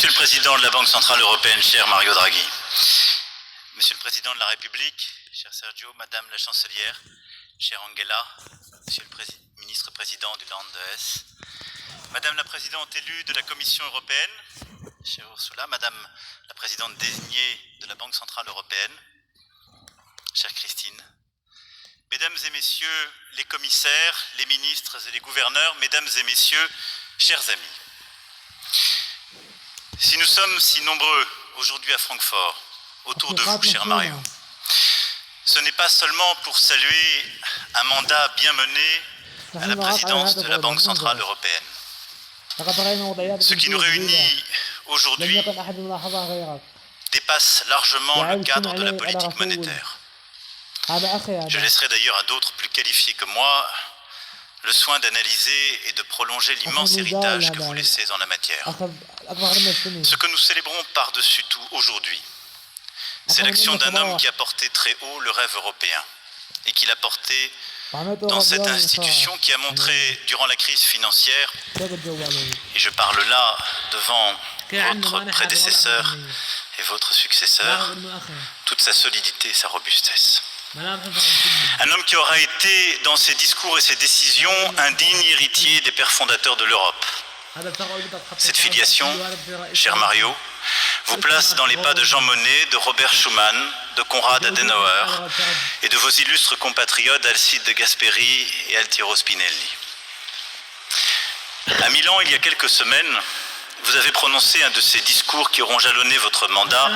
Monsieur le Président de la Banque Centrale Européenne, cher Mario Draghi, Monsieur le Président de la République, cher Sergio, Madame la Chancelière, chère Angela, Monsieur le Ministre-Président du Land de Hesse, Madame la Présidente élue de la Commission Européenne, chère Ursula, Madame la Présidente désignée de la Banque Centrale Européenne, chère Christine, Mesdames et Messieurs les commissaires, les ministres et les gouverneurs, Mesdames et Messieurs, chers amis. Si nous sommes si nombreux aujourd'hui à Francfort, autour de vous, cher Mario, ce n'est pas seulement pour saluer un mandat bien mené à la présidence de la Banque Centrale Européenne. Ce qui nous réunit aujourd'hui dépasse largement le cadre de la politique monétaire. Je laisserai d'ailleurs à d'autres plus qualifiés que moi le soin d'analyser et de prolonger l'immense héritage que vous laissez en la matière. Ce que nous célébrons par-dessus tout aujourd'hui, c'est l'action d'un homme qui a porté très haut le rêve européen et qui l'a porté dans cette institution qui a montré durant la crise financière, et je parle là devant votre prédécesseur et votre successeur, toute sa solidité et sa robustesse. Un homme qui aura été, dans ses discours et ses décisions, un digne héritier des pères fondateurs de l'Europe. Cette filiation, cher Mario, vous place dans les pas de Jean Monnet, de Robert Schuman, de Konrad Adenauer et de vos illustres compatriotes Alcide de Gasperi et Altiero Spinelli. À Milan, il y a quelques semaines, vous avez prononcé un de ces discours qui auront jalonné votre mandat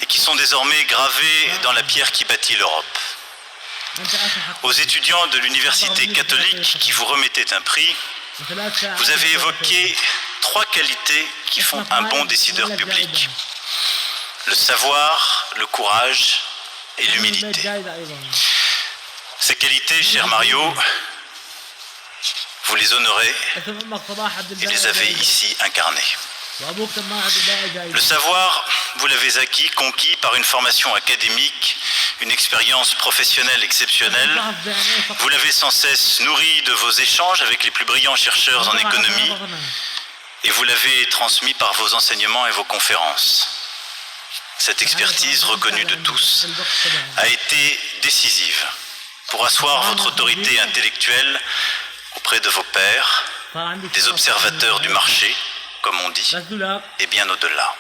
et qui sont désormais gravés dans la pierre qui bâtit l'Europe. Aux étudiants de l'université catholique qui vous remettaient un prix, vous avez évoqué 3 qualités qui font un bon décideur public: le savoir, le courage et l'humilité. Ces qualités, cher Mario, vous les honorez et les avez ici incarnées. Le savoir, vous l'avez acquis, conquis par une formation académique, une expérience professionnelle exceptionnelle. Vous l'avez sans cesse nourri de vos échanges avec les plus brillants chercheurs en économie et vous l'avez transmis par vos enseignements et vos conférences. Cette expertise reconnue de tous a été décisive pour asseoir votre autorité intellectuelle auprès de vos pairs, des observateurs du marché, comme on dit, et bien au-delà.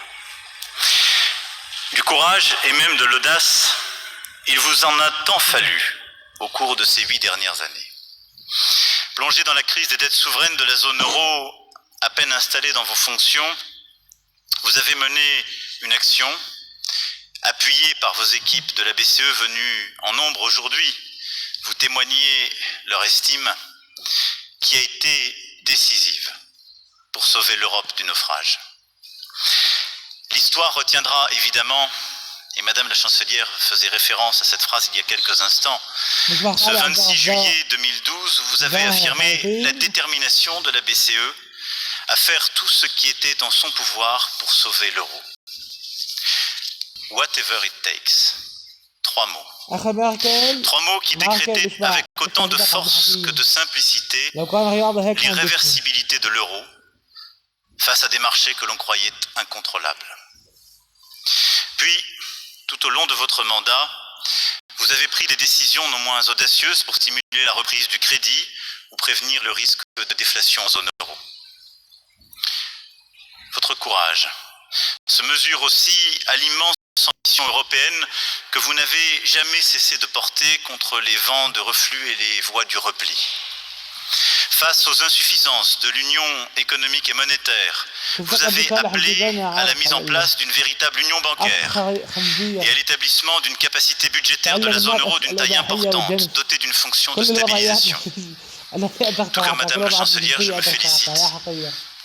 Du courage et même de l'audace, il vous en a tant fallu au cours de ces 8 dernières années. Plongé dans la crise des dettes souveraines de la zone euro, à peine installé dans vos fonctions, vous avez mené une action, appuyée par vos équipes de la BCE venues en nombre aujourd'hui, vous témoignez leur estime, qui a été décisive pour sauver l'Europe du naufrage. L'histoire retiendra évidemment, et Madame la Chancelière faisait référence à cette phrase il y a quelques instants, ce 26 juillet 2012, vous avez affirmé la détermination de la BCE à faire tout ce qui était en son pouvoir pour sauver l'euro. Whatever it takes. 3 mots. 3 mots qui décrétaient avec autant de force que de simplicité l'irréversibilité de l'euro face à des marchés que l'on croyait incontrôlables. Puis, tout au long de votre mandat, vous avez pris des décisions non moins audacieuses pour stimuler la reprise du crédit ou prévenir le risque de déflation en zone euro. Votre courage se mesure aussi à l'immense ambition européenne que vous n'avez jamais cessé de porter contre les vents de reflux et les voies du repli. Face aux insuffisances de l'union économique et monétaire, vous avez appelé à la mise en place d'une véritable union bancaire et à l'établissement d'une capacité budgétaire de la zone euro d'une taille importante, dotée d'une fonction de stabilisation. Tout comme Madame la Chancelière, je me félicite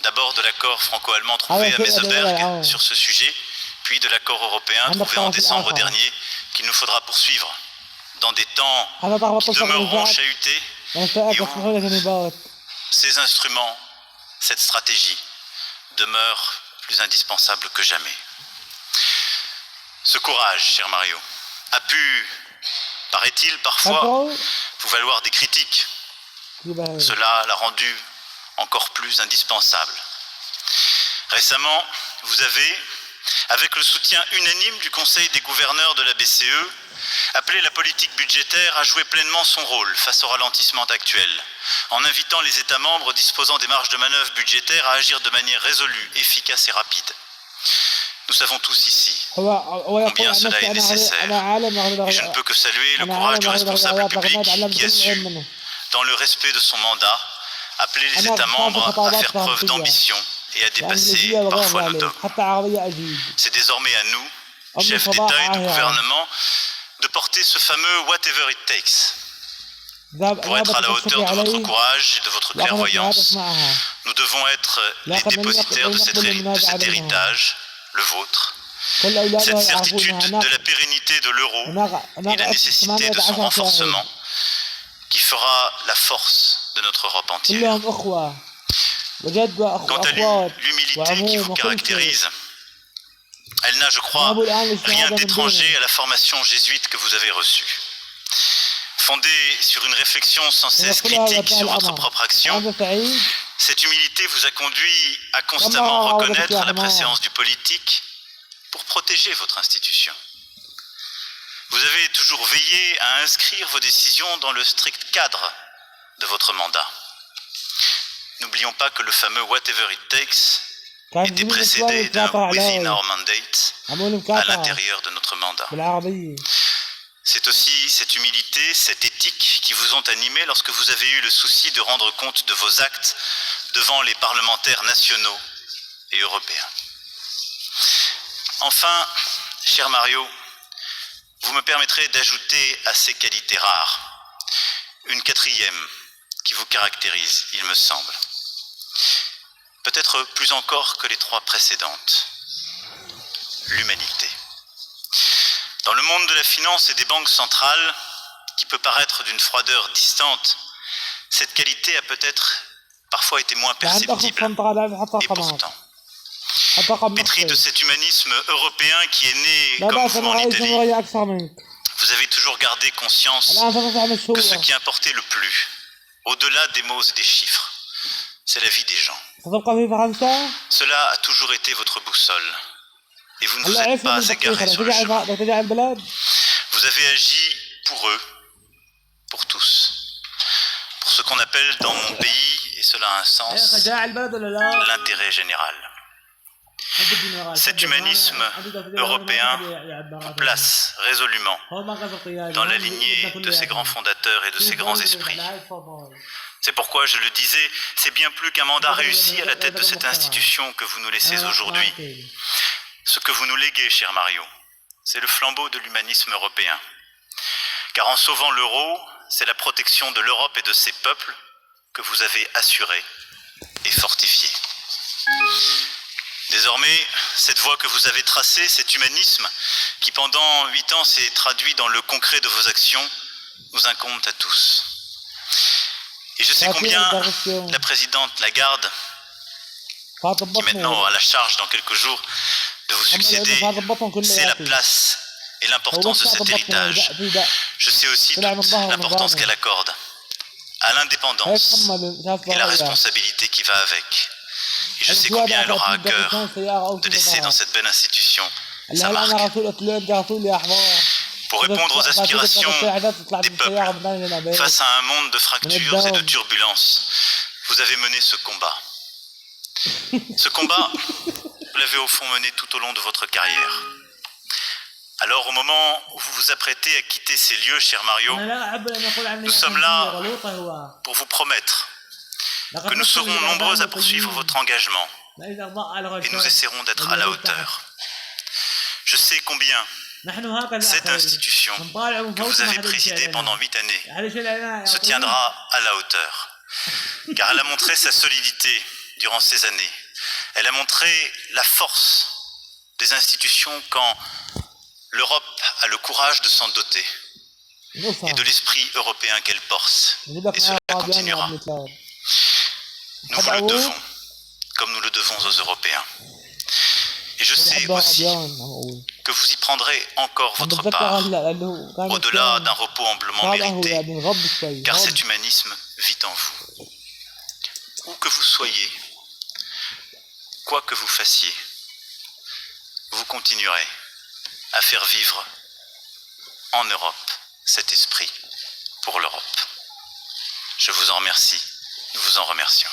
d'abord de l'accord franco-allemand trouvé à Meseberg sur ce sujet, puis de l'accord européen trouvé en décembre dernier, qu'il nous faudra poursuivre dans des temps qui demeureront chahutés et où ces instruments, cette stratégie demeurent plus indispensables que jamais. Ce courage, cher Mario, a pu, paraît-il, parfois vous valoir des critiques. Cela l'a rendu encore plus indispensable. Récemment, vous avez, avec le soutien unanime du Conseil des gouverneurs de la BCE, appelé la politique budgétaire à jouer pleinement son rôle face au ralentissement actuel, en invitant les États membres disposant des marges de manœuvre budgétaires à agir de manière résolue, efficace et rapide. Nous savons tous ici combien cela est nécessaire, et je ne peux que saluer le courage du responsable public qui a su, dans le respect de son mandat, appeler les États membres à faire preuve d'ambition et à dépasser parfois nos dogmes. C'est désormais à nous, chefs d'État et de gouvernement, de porter ce fameux « whatever it takes ». Pour être à la hauteur de votre courage et de votre clairvoyance, nous devons être les dépositaires de cet héritage, le vôtre, cette certitude de la pérennité de l'euro et la nécessité de son renforcement qui fera la force de notre Europe entière. Quant à l'humilité qui vous caractérise, elle n'a, je crois, rien d'étranger à la formation jésuite que vous avez reçue. Fondée sur une réflexion sans cesse critique sur votre propre action, cette humilité vous a conduit à constamment reconnaître la préséance du politique pour protéger votre institution. Vous avez toujours veillé à inscrire vos décisions dans le strict cadre de votre mandat. N'oublions pas que le fameux « whatever it takes » était précédé d'un « within our mandate » à l'intérieur de notre mandat. C'est aussi cette humilité, cette éthique qui vous ont animé lorsque vous avez eu le souci de rendre compte de vos actes devant les parlementaires nationaux et européens. Enfin, cher Mario, vous me permettrez d'ajouter à ces qualités rares une quatrième qui vous caractérise, il me semble. Peut-être plus encore que les trois précédentes, l'humanité. Dans le monde de la finance et des banques centrales, qui peut paraître d'une froideur distante, cette qualité a peut-être parfois été moins perceptible. Et pourtant, pétri de cet humanisme européen qui est né comme vous en Italie, vous avez toujours gardé conscience que ce qui importait le plus, au-delà des mots et des chiffres, c'est la vie des gens. Cela a toujours été votre boussole. Et vous ne vous êtes pas égaré sur le chemin. Vous avez agi pour eux, pour tous, pour ce qu'on appelle dans mon pays, et cela a un sens, l'intérêt général. Cet humanisme européen vous place résolument dans la lignée de ces grands fondateurs et de ces grands esprits. C'est pourquoi, je le disais, c'est bien plus qu'un mandat réussi à la tête de cette institution que vous nous laissez aujourd'hui. Ce que vous nous léguez, cher Mario, c'est le flambeau de l'humanisme européen. Car en sauvant l'euro, c'est la protection de l'Europe et de ses peuples que vous avez assurée et fortifiée. Désormais, cette voie que vous avez tracée, cet humanisme, qui pendant 8 ans s'est traduit dans le concret de vos actions, nous incombe à tous. Et je sais combien la présidente Lagarde, qui maintenant a la charge dans quelques jours de vous succéder, c'est la place et l'importance de cet héritage. Je sais aussi toute l'importance qu'elle accorde à l'indépendance et la responsabilité qui va avec. Et je sais combien elle aura à cœur de laisser dans cette belle institution sa marque. Pour répondre aux aspirations des peuples, face à un monde de fractures et de turbulences, vous avez mené ce combat. Ce combat, vous l'avez au fond mené tout au long de votre carrière. Alors, au moment où vous vous apprêtez à quitter ces lieux, cher Mario, nous sommes là pour vous promettre que nous serons nombreux à poursuivre votre engagement et nous essaierons d'être à la hauteur. Je sais combien cette institution que vous avez présidée pendant 8 années se tiendra à la hauteur, car elle a montré sa solidité durant ces années. Elle a montré la force des institutions quand l'Europe a le courage de s'en doter et de l'esprit européen qu'elle porte. Et cela continuera. Nous vous le devons, comme nous le devons aux Européens. Et je sais aussi que vous y prendrez encore votre part, au-delà d'un repos amplement mérité, car cet humanisme vit en vous. Où que vous soyez, quoi que vous fassiez, vous continuerez à faire vivre en Europe cet esprit pour l'Europe. Je vous en remercie, nous vous en remercions.